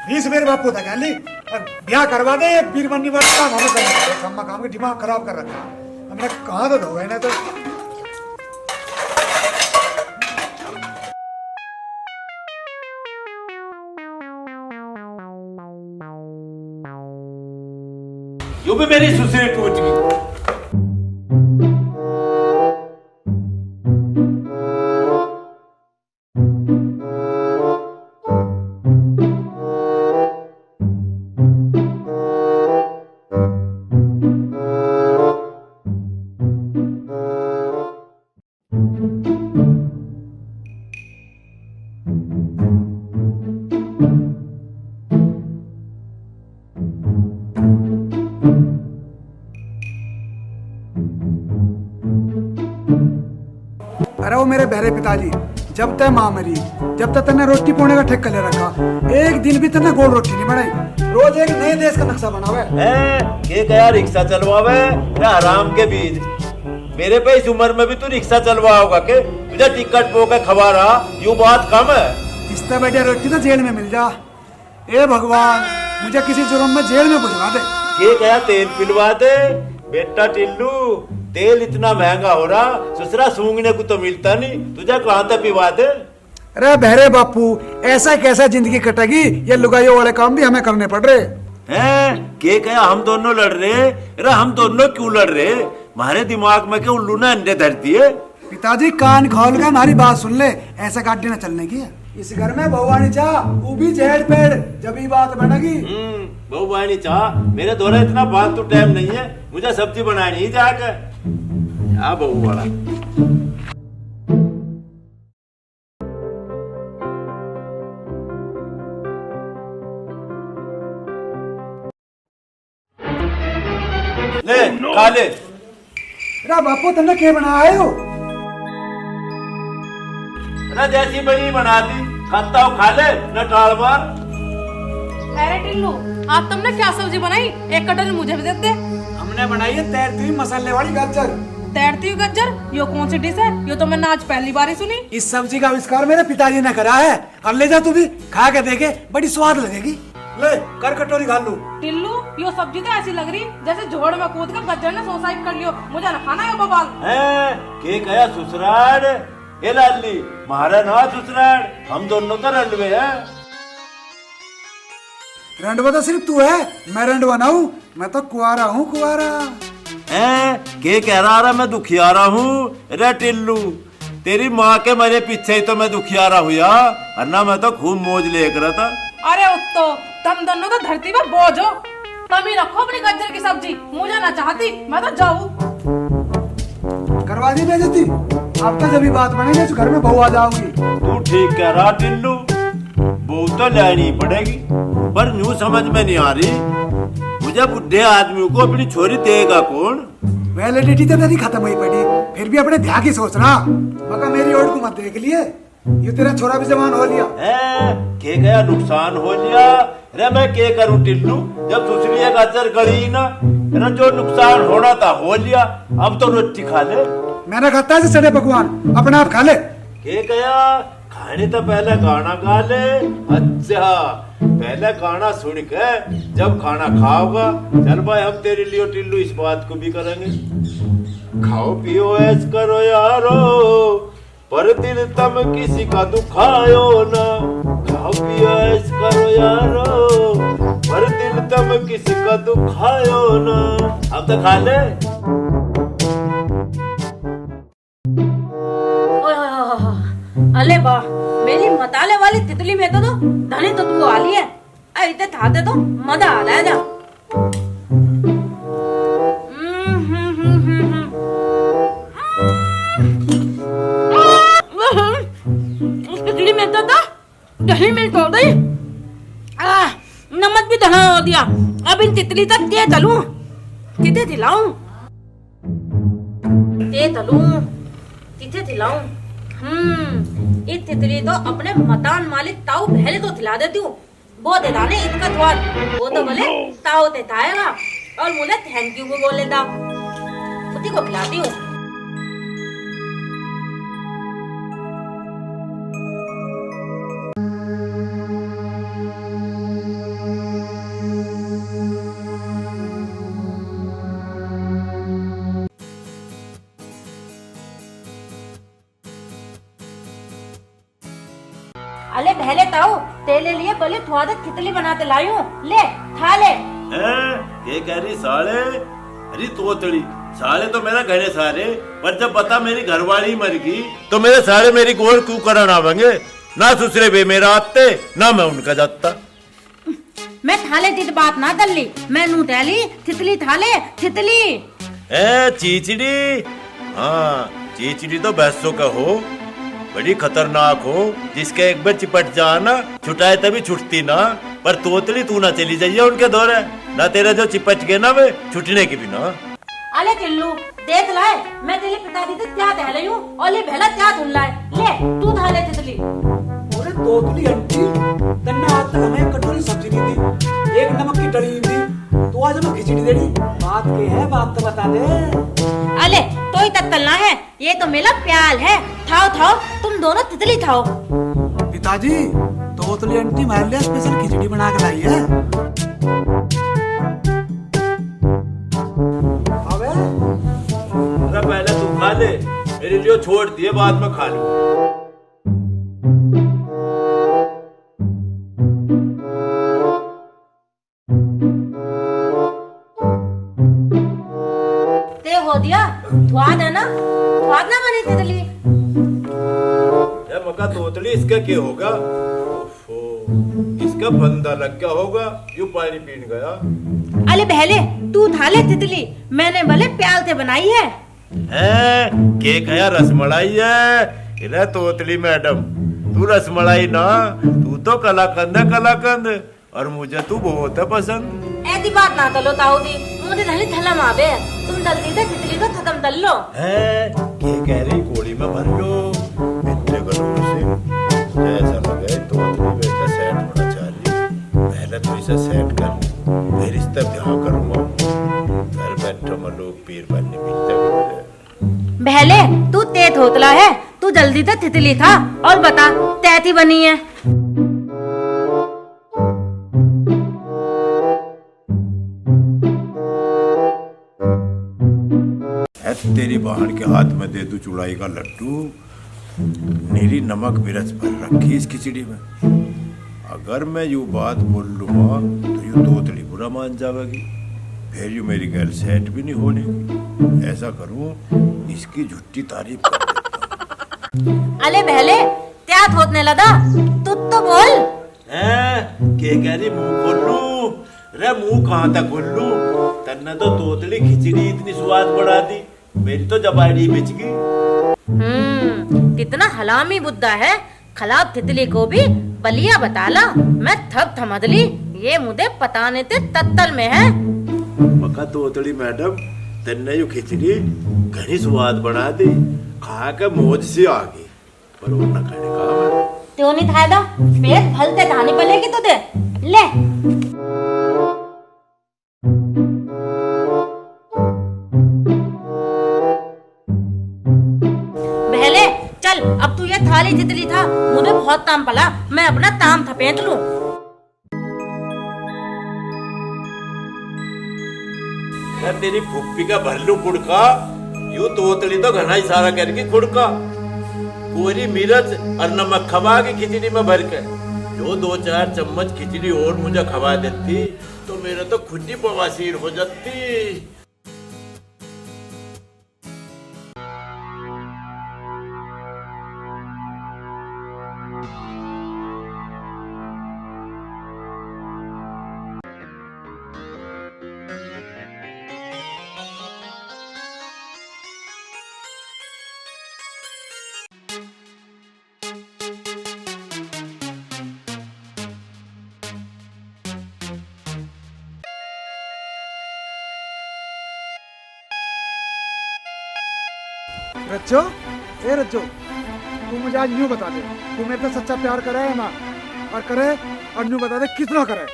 इस मेरे बापू था कहली ब्याह करवा दे, एक पीर बनने वाला काम हमें करना है। कम्मा काम के दिमाग खराब कर रखा हमने, कहाँ तो धोए ना तो। यूं भी मेरी सुसरी टूट गई। अरे वो मेरे बहरे पिताजी, जब तक माँ मरी, जब तक तने रोटी पोने का ठेका ले रखा, एक दिन भी तने गोल रोटी नहीं बनाई। रोज एक नए देश का नक्शा बनावे। के गया रिक्शा चलवावे या हराम के बीज। मेरे पे इस उम्र में भी तू रिक्शा चलवाओगा के? तुझे टिकट पो के खबा रहा, यूं बात कम है। इससे बढ़िया रोटी तो जेल में मिल जा। ए भगवान, मुझे किसी जुर्म में जेल में भिजवा दे। के गया तेल पिलवा दे। बेटा टिल्लू, तेल इतना महंगा हो रहा, ससुरा सूंघने को तो मिलता नहीं, तुझे कहाँ तक पिवा दे। अरे बहरे बापू, ऐसा कैसा जिंदगी कटेगी? ये लुगाइयों वाले काम भी हमें करने पड़ रहे हैं। के कहा हम दोनों लड़ रहे? अरे हम दोनों क्यों लड़ रहे? हमारे दिमाग में क्या उल्लू ने अंडे धरती है? पिताजी कान खोल कर हमारी बात सुन ले, ऐसे गाड़ी न चलने की है। इस घर में बहुवानी चाह, वो भी जेड़ पेड़, जब ही बात बनेगी। बहुवानी चाह, मेरे द्वारा इतना फालतू टाइम नहीं है, मुझे सब्जी बनानी ही जाकर। क्या बहू वाला। ले खा ले। अरे बापू, तुमने क्या बनाया हो? अरे जैसी बनी बना दी, खाता हो खा ले, न टाल मार। अरे टिल्लू, आप तुमने क्या सब्जी बनाई? एक कटोरी मुझे भी दे दे। हमने बनाई है तैरती हुई मसाले वाली गाजर। तैरती हुई गाजर? यो कौन सी डिश है? यो तो मैंने आज पहली बार ही सुनी। इस सब्जी का आविष्कार मेरे पिताजी ने करा है। अब ले जा, तू भी खा के देखे, बड़ी स्वाद लगेगी। ले कर कटोरी खा लू। टिल्लू, यो सब्जी तो ऐसी लग रही जैसे झोड़ में कूद कर गज्जर ने सुसाइड कर लियो। मुझे ना खाना है बबाल। के कया ससुराल? ए लाली, मारा ना ससुराल, हम दोनों तो रंडवे हैं। रंडवा तो सिर्फ तू है, मैं रंडवा ना हूँ। मैं तो कुआरा हूँ, कुआरा। के कह रहा मैं दुखियारा हूँ? रे टिल्लू, तेरी माँ के मेरे पीछे ही तो मैं दुखियारा हुआ, वरना मैं तो खूब मौज लेकर रहा था। अरे उत्तो, तुम दोनों तो धरती पर बोझ हो। तुम ही रखो अपनी गाजर की सब्जी, मुझे ना चाहती, मैं तो जाऊँ। करवा दी बेइज्जती। अब तो जब भी बात बनेगी तो घर में बहू आ जाओगी। तू ठीक कह रहा टिल्लू, बहू तो लेनी पड़ेगी, पर यूं समझ में नहीं आ रही, मुझे बुढ़े आदमी को अपनी छोरी देगा कौन? वैलिडिटी तो तेरी खत्म हुई पड़ी, फिर भी अपने ध्यान की सोच रहा। मगर मेरी ओर को मत देख लिए, ये तेरा छोरा भी जवान हो लिया। के गया नुकसान हो लिया? अरे मैं क्या करूं टिल्लू, जब दूसरी एक गाजर गली ना, अरे जो नुकसान होना था हो लिया, अब तो रोटी खा ले। मैंने खाता है सड़े पकवान, अपना आप खा ले। के गया खाने तो पहले गाना गा ले। अच्छा, पहले गाना सुन के जब खाना खाओगा, चल भाई हम तेरे लिए टिल्लू इस बात को भी करेंगे। खाओ पियो ऐश करो यारो, पर दिल तुम किसी का दुखायो ना। खाओ पियो ऐश करो यारो, पर दिल तुम किसी का दुखायो ना। अब तो खा ले। अले वाह, मेरी मताले वाली तितली में तो धनी तो तू आली है। ऐसे थाते तो मजा आ रहा है जा। उस तितली में तो दही मिल तो गई, नमक भी धना हो दिया। अब इन तितली तक क्या चलूं, किथे दिलाऊं, ते तलूं, किथे दिलाऊं। ये तितली तो अपने मकान मालिक ताऊ पहले तो खिला देती हूँ, वो देता ने इसका स्वाद, वो तो बोले ताऊ देता आएगा और मुझे थैंक यू भी बोल लेता, उसी को खिलाती हूँ। भले ताऊ तेरे लिए बोले थोड़ा सा खिचड़ी बनाते लायूं, ले खा ले। ये कह रही साले, अरे तोतड़ी साले तो मेरा घरे सारे, पर जब बता मेरी घरवाली मर गई तो मेरे सारे मेरी गोड़ क्यों करन आवेंगे? ना ससुरे बे मेरा आते ना मैं उनका जाता। मैं थाले दी बात ना दल्ली, मैं नू टैली थितली थाले थितली। चीचड़ी, हाँ चीचड़ी तो भैंसों का हो, बड़ी खतरनाक हो, जिसके एक बार चिपट जाना छुटाए तभी छुटती ना। पर तोतली तू ना चली जाइए उनके दौरे, ना तेरा जो चिपट गए ना वे छुटने की भी ना। अले टिल्लू देख लाए, मैं तेरे पिता दी क्या दहले हूँ और ले भला क्या धुन लाए, ले तू थाले थितली। अरे तोतली आंटी, तन्ने आज तक हमें कटोरी सब्जी दी थी, एक नमक की डली थी, तो आज हमें खिचड़ी दे दी। बात के है, बात तो बता दे। अले तो ही तत्तलना है, ये तो मेरा प्याल है। थाओ थाओ तुम दोनों तितली थाओ। पिताजी, तोतली आंटी हमारे लिए स्पेशल खिचड़ी बना के लाई है। अबे पहले तू खा ले, मेरे लिए छोड़ दिए, बाद में खा लूं। हो दिया स्वाद है ना, स्वाद ना बनी तितली। मका तोतली इसका क्या होगा? ओफो, इसका बंदा लग गया होगा, यूं पानी पीन गया। अले बहले तू थाले तितली, मैंने भले प्याल से बनाई है। के कया रसमलाई है? इधर तोतली मैडम, तू रसमलाई ना, तू तो कलाकंद है कलाकंद, और मुझे तू बहुत है पसंद। ऐसी बात ना तलो ताऊ दी, मुझे धली थलम आवे, तुम दलती थे तितली को खत्म तल लो। के कह रही कोड़ी में भर लो, इतने गलों से मुझे ऐसा लगे तोतली बेटा सेट होना चाहिए। पहले तो इसे सेट कर, फिर इससे ब्याह करूंगा, घर बैठो में लोग पीर बनने मिलते। बहले तू तेज होतला है, तू जल्दी से तितली था, और बता तैती बनी है। तेरी बहन के हाथ में दे दू चुड़ाई का लड्डू, नीरी नमक मिर्च भर रखी इस खिचड़ी में। अगर मैं यूं बात बोल लूंगा तो यूं तोतली बुरा मान जाएगी, फिर यूं मेरी गर्ल सेट भी नहीं होने। ऐसा करूं, इसकी झूठी तारीफ कर देता हूं। अले बहले क्या थोतने लगा, तू तो बोल। के कह रही मुंह खोल लूं? रे मुंह कहाँ तक खोल लूं? तन्ने तो तोतली खिचड़ी इतनी स्वाद बढ़ा दी, मेरी तो जबाड़ी बिच गई। कितना हलामी बुद्धा है, खलाब तितली को भी बलिया बताला। मैं थक थमदली, ये मुझे पता नहीं थे तत्तल में है। मका तोतली मैडम, तन्ने यू खिचड़ी घनी स्वाद बना दी, खा के मौज से आ गई, पर वो न खाने का क्यों नहीं खाएगा? पेट भलते धानी पलेगी तुझे, ले। बहले चल, अब तू ये थाली तितली था, मुझे बहुत ताम पला, मैं अपना ताम थपेट लूं। तेरी फुप्पी का भरलू कुड़का, यूं तोतली तो घना इशारा करके कुड़का, पूरी मिर्च और नमक खवा के खिचड़ी में भर के, जो 2-4 चम्मच खिचड़ी और मुझे खवा देती तो मेरा तो खुद ही बवासीर हो जाती। रज्जो, ए रज्जो, तू मुझे आज यूं बता दे, तू मेरे पे सच्चा प्यार करे है ना? और करे, और यूं बता दे कितना करे।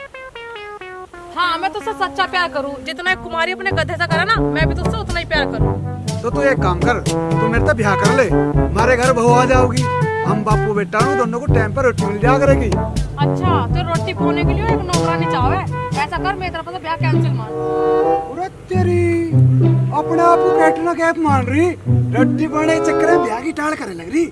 हाँ, मैं तुझसे सच्चा प्यार करूँ, जितना एक कुमारी अपने गधे से करा ना, मैं भी तुझसे उतना ही प्यार करूँ। तो तू एक काम कर, तू मेरे से ब्याह कर ले, हमारे घर बहू आ जाओगी, हम बापू बेटा दोनों को टाइम पर रोटी मिल जाया करेगी। अच्छा, तो रोटी पाने के लिए एक नौकरानी चाहे, ऐसा कर, मेरी तरफ से ब्याह कैंसिल मान। अरे तेरी, अपने आप को कैटना कैप मान रही, रोटी पाने के चक्कर में ब्याह की टाल करे लग रही।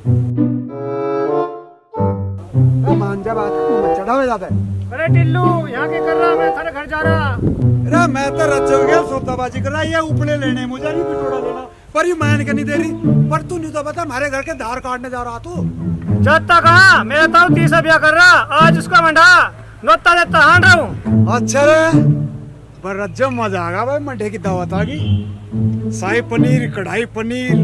मान जा बात को मत चढ़ावे जाता है। अरे टिल्लू यहाँ के कर रहा, मैं थारे घर जा रहा। अरे मैं तो रच हो गया सौदाबाजी कर रहा, ये उपड़े लेने मुझे नहीं पिटोड़ा लेना, पर ये मान के नहीं दे रही। पर तू नहीं तो बता, हमारे घर के धार काटने जा रहा तू। जाता कहाँ, मेरा ताऊ तीसरा ब्याह कर रहा, आज उसका मंडा नोता देता हान रहा हूँ। अच्छा रे, पर रज्जब मजा आगा भाई, मंडे की दावत आ गई। शाही पनीर, कढ़ाई पनीर,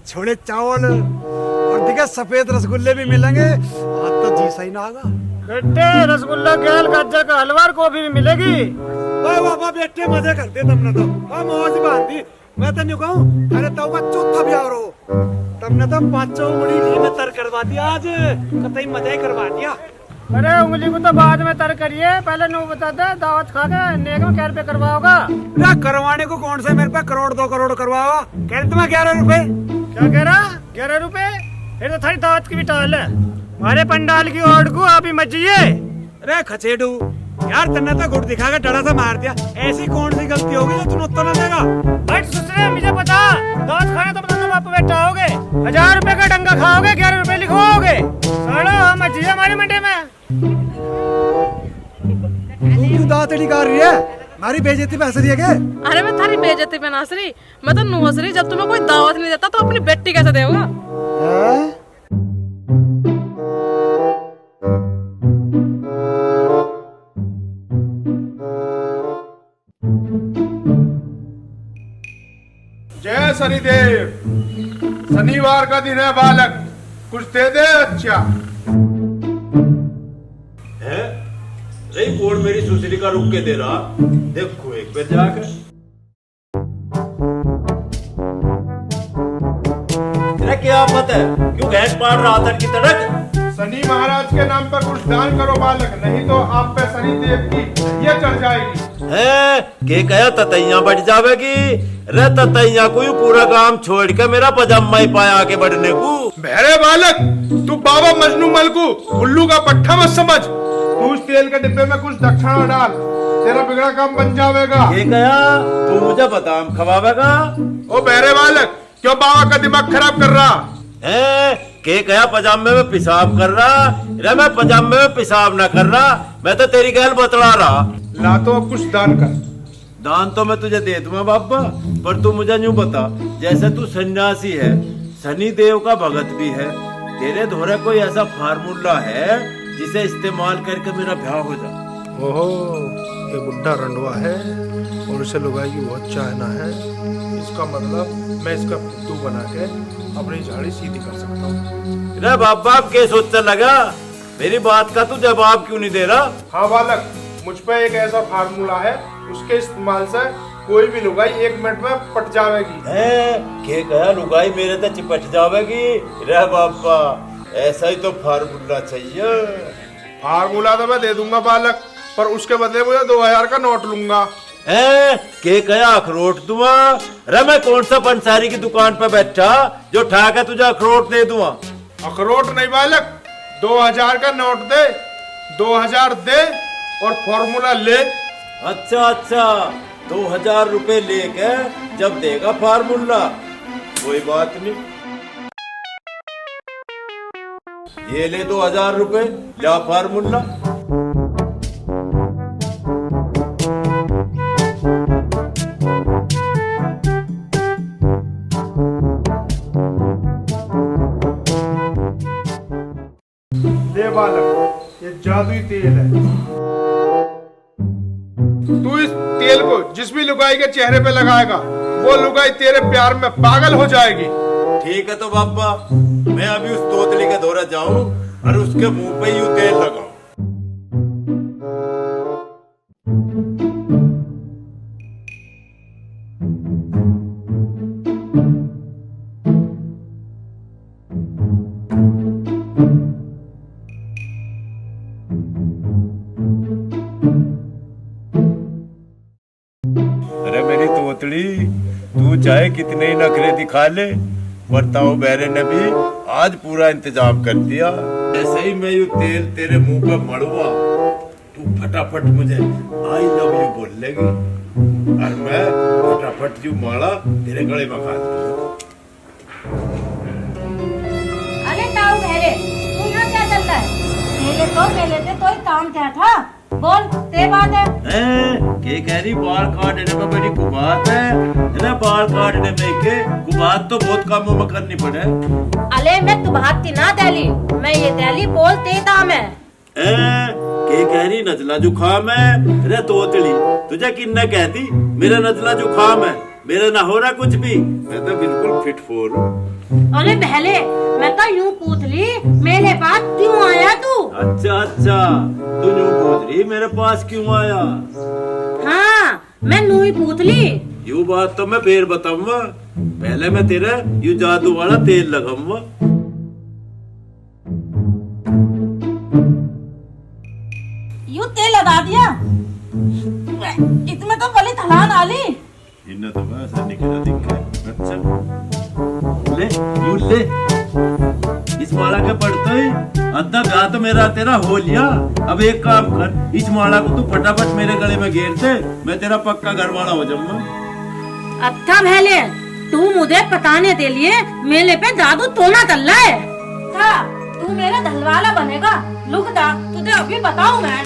छोले चावल और दिखे सफेद रसगुल्ले भी मिलेंगे। आज तो जी सही ना आगा। बेटे रसगुल्ला गेल गाजर का हलवा गोभी भी मिलेगी। ओए बाबा बेटे मजे करते तुमने तो, मौज बांधी। मैं तो नहीं कहूँ, अरे तो का चौथा ब्याह रो, तुमने तो पांचों उंगली घी में तर करवा दिया, आज कतई मजा ही करवा दिया। अरे उंगली को तो बाद में तर करिए, पहले नो बता दे, दावत खा के नेक में क्या रुपए करवाओगा? ना करवाने को कौन से मेरे पे करोड़ 2 करोड़ करवाओगा? कह रहे तुम्हें 11 रुपए। क्या कह रहा? 11 रुपए? फिर तो थारी दावत की भी टाल है। हमारे पंडाल की ओर को आप ही मत जाइए। अरे खचेडू यार, तन्ने तो गुड़ दिखा के डरा सा मार दिया। ऐसी कौन सी गलती होगी जो तुम उत्तर न देगा? भाई सुसरे मुझे पता, दावत खाने तो तुम बाप बेटा आओगे, 1000 रुपए का डंगा खाओगे, 11 रुपए लिखवाओगे। सालो हम मत जाइए हमारे मंडे में। तू क्यों दातड़ी कर रही है? हमारी बेइज्जती पे हंस रही है क्या? अरे मैं थारी बेइज्जती पे नाच रही, मैं तो नुहस रही। जब तुम्हें कोई दावत नहीं देता तो अपनी बेटी कैसे देगा? जय शनिदेव, शनिवार का दिन है बालक, कुछ दे दे। अच्छा है रही कोड मेरी सुसरी का रुक के दे रहा, देखो एक पे जाकर तेरा क्या पता है, क्यों भैंस पाड़ रहा था की तड़क? शनि महाराज के नाम पर कुछ दान करो बालक, नहीं तो आप पे शनि देव की ये चढ़ जाएगी। है के कहा ततैया बढ़ जावेगी रे, ततैया को पूरा काम छोड़ के मेरा पजामा ही पाया आगे बढ़ने को। बहरे बालक, तू बाबा मजनू मलकू उल्लू का पट्टा मत समझ, तू उस तेल के डिब्बे में कुछ दक्षिणा डाल, तेरा बिगड़ा काम बन जाएगा। ये कहा तू मुझे बादाम खवावेगा? ओ बहरे बालक, क्यों बाबा का दिमाग खराब कर रहा है? के कहा पजामे में पेशाब कर रहा रे? मैं पजामे में पेशाब ना कर रहा, मैं तो तेरी गैल बतला रहा। ला तो अब कुछ दान कर। दान तो मैं तुझे दे दूंगा बाबा, पर तू मुझे यूं बता, जैसे तू सन्यासी है, शनि देव का भगत भी है, तेरे धोरे कोई ऐसा फार्मूला है जिसे इस्तेमाल करके मेरा ब्याह हो जाए? ओहो, ये बुढ़ा रंडवा है और इसे लुगाई की बहुत चाहना है। इसका मतलब मैं इसका फुद्दू बना के अपनी झाड़ी सीधी कर सकता हूँ। रे बाबा के सोचने लगा, मेरी बात का तू जवाब क्यों नहीं दे रहा? हाँ बालक, मुझ पे एक ऐसा फार्मूला है, उसके इस्तेमाल से कोई भी लुगाई 1 मिनट में पट जाएगी। के कहा लुगाई मेरे तो चिपट जाएगी रे बाबा, ऐसा ही तो फार्मूला चाहिए। फार्मूला तो मैं दे दूंगा बालक, पर उसके बदले मुझे 2000 का नोट लूंगा। के कया अखरोट दूंगा रे? मैं कौन सा पंसारी की दुकान पे बैठा जो ठाक है तुझे अखरोट दे दूंगा? अखरोट नहीं बालक, 2000 का नोट दे, 2000 दे और फॉर्मूला ले। अच्छा अच्छा, 2000 रुपए लेके जब देगा फार्मूला, कोई बात नहीं। ये ले 2000 रुपए, ला फार्मूला। ले बालक, ये जादुई तेल है। तू इस तेल को जिस भी लुगाई के चेहरे पे लगाएगा, वो लुगाई तेरे प्यार में पागल हो जाएगी। ठीक है तो बाबा, मैं अभी उस तोतली के दौरे जाऊं और उसके मुंह पे यूं तेल लगाऊं। अरे मेरी तोतली, तू चाहे कितने ही नखरे दिखा ले, वर्ताओ बैरे ने भी आज पूरा इंतजाम कर दिया। ऐसे ही मैं यू तेल तेरे मुंह पे मड़वा, तू फटाफट मुझे आई लव यू बोल लेगी और मैं फटाफट यू माला तेरे गले में खा दूंगा। अरे ताऊ बहरे, तू यहाँ क्या चल रहा है? पहले तो ही काम क्या था? बोल, ते बात है। के कह रही बाल काटने में बड़ी कुबात है ना? बाल काटने में के कुबात तो बहुत कामों में करनी पड़े। अले मैं तू बात की ना तैली, मैं ये तैली बोलते दाम है। के कह रही नजला जुखाम है रे तोतली, तुझे किन्ने कहती मेरा नजला जुखाम है? मेरा ना हो रहा कुछ भी, मैं तो बिल्कुल फिट फोर हूँ। अरे पहले मैं तो यूं पूछ ली, मेरे पास क्यों आया तू? अच्छा, तू यूं पूछ रही मेरे पास क्यों आया? हाँ, मैं नू ही पूछ ली। यू बात तो मैं फिर बताऊंगा, पहले मैं तेरा यू जादू वाला तेल लगाऊंगा। यूं तेल लगा दिया, इसमें तो पहले थलान आली। इन्हें तो वैसा निकला दिखा। अच्छा ले यू ले, इस माला के पढ़ते ही अद्धा ब्याह तो मेरा तेरा हो लिया। अब एक काम कर, इस माला को तू फटाफट मेरे गले में घेर दे, मैं तेरा पक्का घर वाला हो जाऊंगा। अच्छा पहले तू मुझे बताने के लिए मेले पे जादू टोना चल रहा है था? तू मेरा धलवाला बनेगा, लुक दा तुझे अभी बताऊं मैं।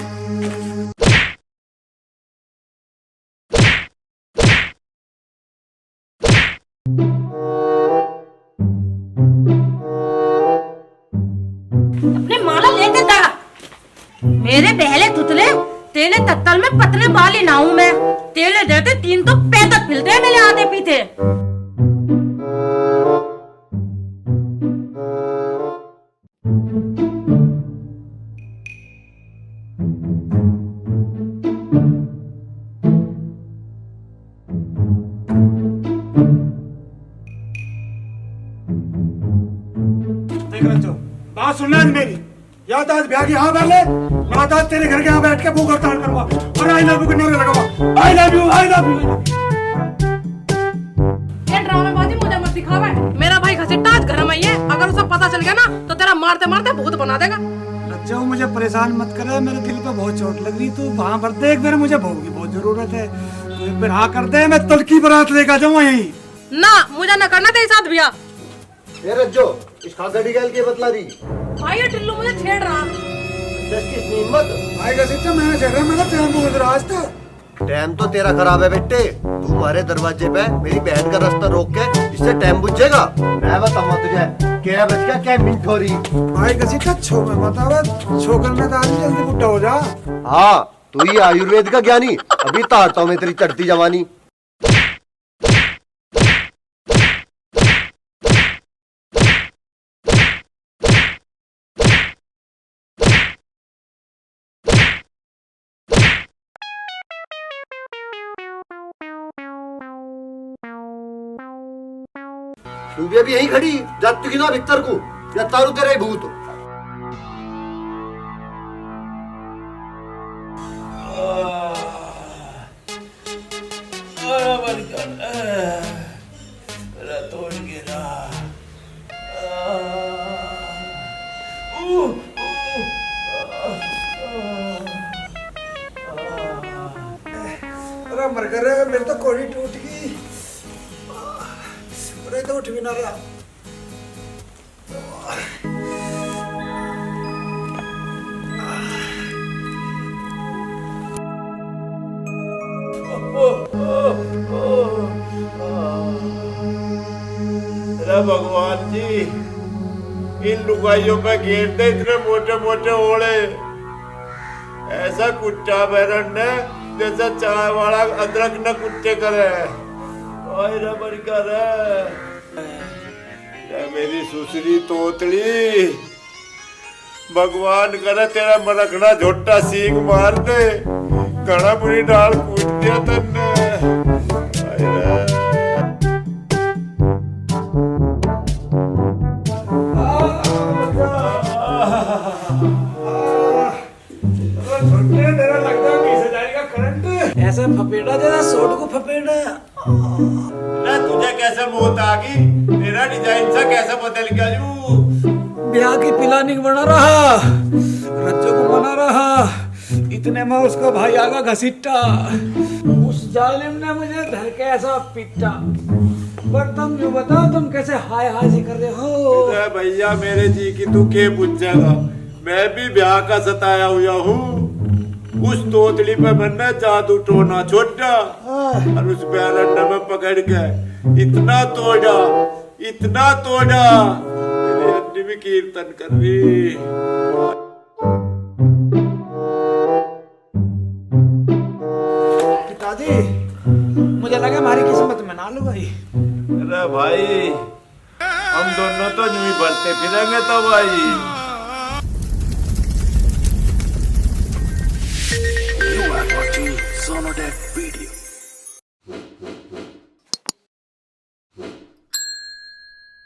अपने माला लेके जा, मेरे पहले तुतले तेले तत्तल में पतले बाली ना हूं मैं। तेले देते 3 तो पैदल फिलते हैं मेरे आधे पीते। देख रंजो, बात सुनना आज मेरी, याद आज ब्याह की हाँ वाले, मैं आज तेरे घर के यहाँ बैठ के भूख हड़ताल करूंगा और आई लव यू के नारे लगाऊंगा। I love you, I love you. ये ड्रामेबाजी मुझे मत दिखावा। मेरा भाई घसीटा आज घर में ही है, अगर उसे पता चल गया ना तो तेरा मारते मारते भूत बना देगा। रज्जो मुझे परेशान मत करे, मेरे दिल पे बहुत चोट लग रही, तू वहाँ पर देख, मेरे मुझे भोग की बहुत जरूरत है। तू एक बार हाँ कर दे, मैं तलकी बारात लेकर जाऊँ यहीं। ना मुझे ना करना तेरे साथ भैया। ये रज्जो इस गड़ी गैल के बतला दी। भाई ये टिल्लू मुझे छेड़ रहा। जिसकी इतनी हिम्मत। आएगा सिस्टम, मैंने छेड़ रहा, मैंने टाइम बोल रहा आज तक। टाइम तो तेरा खराब है बेटे, तुम्हारे दरवाजे पे मेरी बहन का रास्ता रोक के इससे टाइम बुझेगा। मैं बताऊंगा तुझे क्या बच गया, क्या मिनट हो रही। भाई कसी का छो में बतावा, छोकल में तो आदमी जल्दी बुढ़ा हो जा। हाँ तू ही आयुर्वेद का ज्ञानी, अभी तारता हूँ मैं तेरी चढ़ती जवानी। तू भी अभी यही खड़ी जाती की ना भीतर को, या तारू तेरा ही भूत। अरे मर गए, मेरे तो कोड़ी टूट गई, अरे तो उठ भी ना रहा। अरे भगवान जी, इन लुगाइयों पे घेर दे इतने मोटे मोटे ओढ़े, ऐसा कुत्ता बैरन ने जैसा चाय वाला अदरक न कुत्ते करे। रे बड़ी कर मेरी सुसरी तोतली, भगवान करे तेरा मनकना झोटा सींग मार दे, घना बुरी डाल कूद दिया तन्ने। ऐसा फपेड़ा जरा सोट को फपेड़ा। ना तुझे कैसे मौत आ गई, तेरा डिजाइन सा कैसे बदल गया यू? ब्याह की प्लानिंग बना रहा, रज्जो को बना रहा, इतने में उसका भाई आगा घसीटा, उस जालिम ने मुझे धर के ऐसा पीटा। पर तुम जो बताओ, तुम कैसे हाय हाय से कर रहे हो? भैया मेरे जी की तू के पूछेगा, मैं भी ब्याह का सताया हुआ हूँ। उस तोतली पे मैंने जादू टोना छोड़ा और उस बैलंडा में पकड़ के इतना तोड़ा मेरी अन्नी भी कीर्तन कर रही। पिताजी मुझे लगा हमारी किस्मत में ना लो भाई। अरे भाई हम दोनों तो यूं ही बढ़ते फिरेंगे तो भाई। You are watching Sonodec